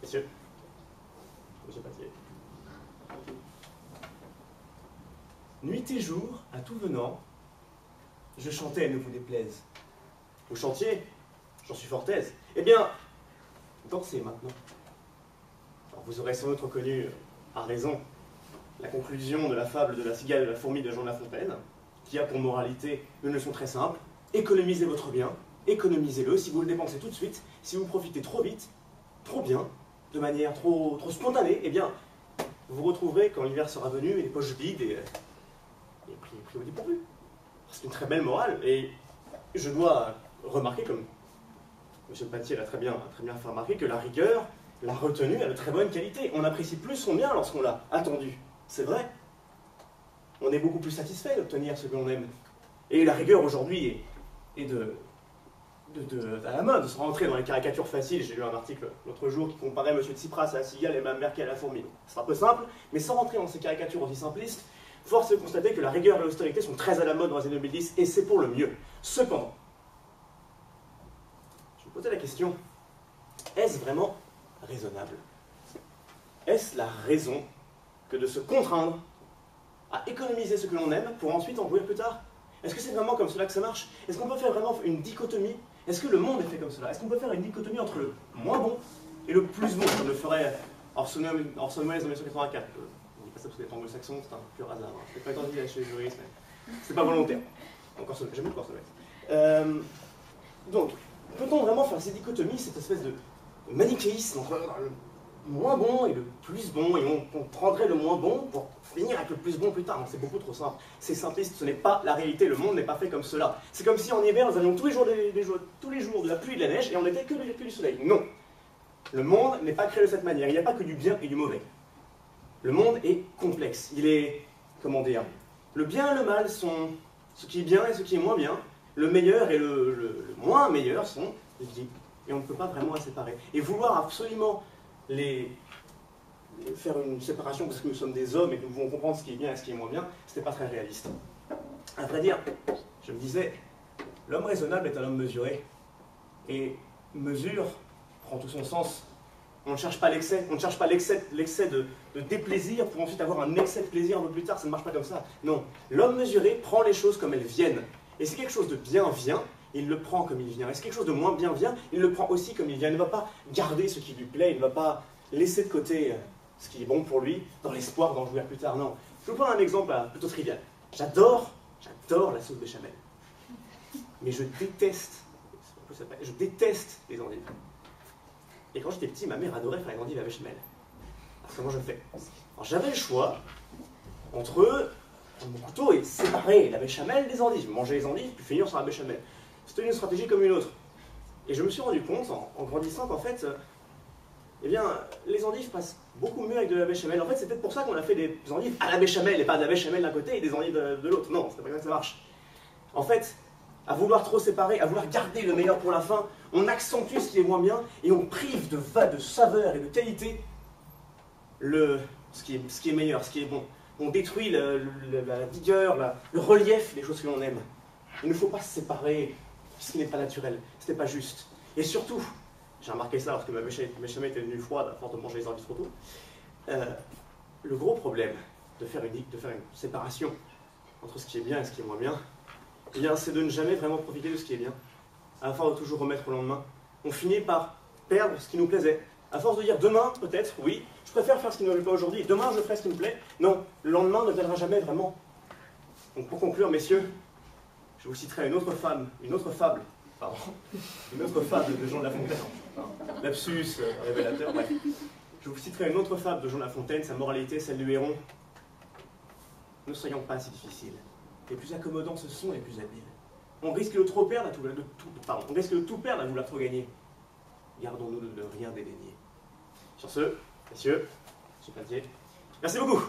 Messieurs, monsieur Patier. Nuit et jour, à tout venant, je chantais, ne vous déplaise. Vous chantiez, j'en suis fort aise. Eh bien, dansez maintenant. Alors vous aurez sans doute reconnu, à raison, la conclusion de la fable de la cigale et de la fourmi de Jean de La Fontaine, qui a pour moralité une leçon très simple: économisez votre bien, économisez-le. Si vous le dépensez tout de suite, si vous profitez trop vite, trop bien, de manière trop spontanée, eh bien, vous vous retrouverez quand l'hiver sera venu, et les poches vides et pris au dépourvu. C'est une très belle morale, et je dois remarquer, comme M. Patier l'a très bien fait remarquer, que la rigueur, la retenue a de très bonne qualité. On apprécie plus son bien lorsqu'on l'a attendu. C'est vrai. On est beaucoup plus satisfait d'obtenir ce que l'on aime. Et la rigueur aujourd'hui est à la mode, sans rentrer dans les caricatures faciles. J'ai lu un article l'autre jour qui comparait M. Tsipras à la cigale et Mme Merkel à la fourmi. C'est un peu simple, mais sans rentrer dans ces caricatures aussi simplistes, force est de constater que la rigueur et l'austérité sont très à la mode dans les années 2010, et c'est pour le mieux. Cependant, je me posais la question, est-ce vraiment raisonnable? Est-ce la raison que de se contraindre à économiser ce que l'on aime pour ensuite en jouir plus tard? Est-ce que c'est vraiment comme cela que ça marche? Est-ce qu'on peut faire vraiment une dichotomie? Est-ce que le monde est fait comme cela? Est-ce qu'on peut faire une dichotomie entre le moins bon et le plus bon, comme le ferait Orson Welles en 1984? On dit pas ça parce que les anglo-saxons, c'est un pur hasard. Hein. Je ne l'ai pas entendu chez les juristes, mais c'est pas volontaire. J'aime beaucoup Orson Welles. Donc, peut-on vraiment faire ces dichotomies, cette espèce de manichéisme entre le moins bon et le plus bon, et on prendrait le moins bon pour finir avec le plus bon plus tard? Non, c'est beaucoup trop simple. C'est simpliste, ce n'est pas la réalité. Le monde n'est pas fait comme cela. C'est comme si en hiver, nous avions tous les jours de la pluie et de la neige, et on n'était que du soleil. Non. Le monde n'est pas créé de cette manière. Il n'y a pas que du bien et du mauvais. Le monde est complexe. Il est, comment dire, le bien et le mal sont ce qui est bien et ce qui est moins bien. Le meilleur et le moins meilleur sont liés. Et on ne peut pas vraiment les séparer. Et vouloir absolument faire une séparation parce que nous sommes des hommes et que nous devons comprendre ce qui est bien et ce qui est moins bien, ce n'est pas très réaliste. À vrai dire, je me disais, l'homme raisonnable est un homme mesuré. Et mesure prend tout son sens. On ne cherche pas l'excès, on ne cherche pas l'excès de déplaisir pour ensuite avoir un excès de plaisir un peu plus tard, ça ne marche pas comme ça. Non, l'homme mesuré prend les choses comme elles viennent. Et si quelque chose de bien vient, il le prend comme il vient. Et si quelque chose de moins bien vient, il le prend aussi comme il vient. Il ne va pas garder ce qui lui plaît, il ne va pas laisser de côté ce qui est bon pour lui, dans l'espoir d'en jouir plus tard. Non. Je vais vous prendre un exemple plutôt trivial. J'adore la sauce béchamel. Mais je déteste les endives. Et quand j'étais petit, ma mère adorait faire les endives à la béchamel. Alors comment je fais? Alors j'avais le choix entre mon couteau et séparer la béchamel des endives. Manger les endives, puis finir sur la béchamel. C'était une stratégie comme une autre. Et je me suis rendu compte, en grandissant, qu'en fait, eh bien, les endives passent beaucoup mieux avec de la béchamel. En fait, c'est peut-être pour ça qu'on a fait des endives à la béchamel, et pas de la béchamel d'un côté et des endives de l'autre. Non, c'est pas comme ça que ça marche. En fait, à vouloir trop séparer, à vouloir garder le meilleur pour la fin, on accentue ce qui est moins bien, et on prive de saveur et de qualité ce qui est meilleur, ce qui est bon. On détruit la vigueur, le relief des choses que l'on aime. Il ne faut pas se séparer ce qui n'est pas naturel, ce n'est pas juste. Et surtout, j'ai remarqué ça lorsque ma béchamel était devenue froide à force de manger les endives trop tôt, le gros problème de faire une séparation entre ce qui est bien et ce qui est moins bien, eh bien, c'est de ne jamais vraiment profiter de ce qui est bien, à force de toujours remettre au lendemain. On finit par perdre ce qui nous plaisait. À force de dire demain, peut-être, oui, je préfère faire ce qui ne me plaît pas aujourd'hui, demain je ferai ce qui me plaît. Non, le lendemain ne viendra jamais vraiment. Donc pour conclure, messieurs, je vous citerai une autre fable de Jean de La Fontaine. Lapsus révélateur, bref. Je vous citerai une autre fable de Jean de La Fontaine, sa moralité, celle du héron. Ne soyons pas si difficiles. Les plus accommodants, ce sont les plus habiles. On risque de tout perdre à vouloir trop gagner. Gardons-nous de ne rien dédaigner. Sur ce, messieurs, M. Patier, merci beaucoup.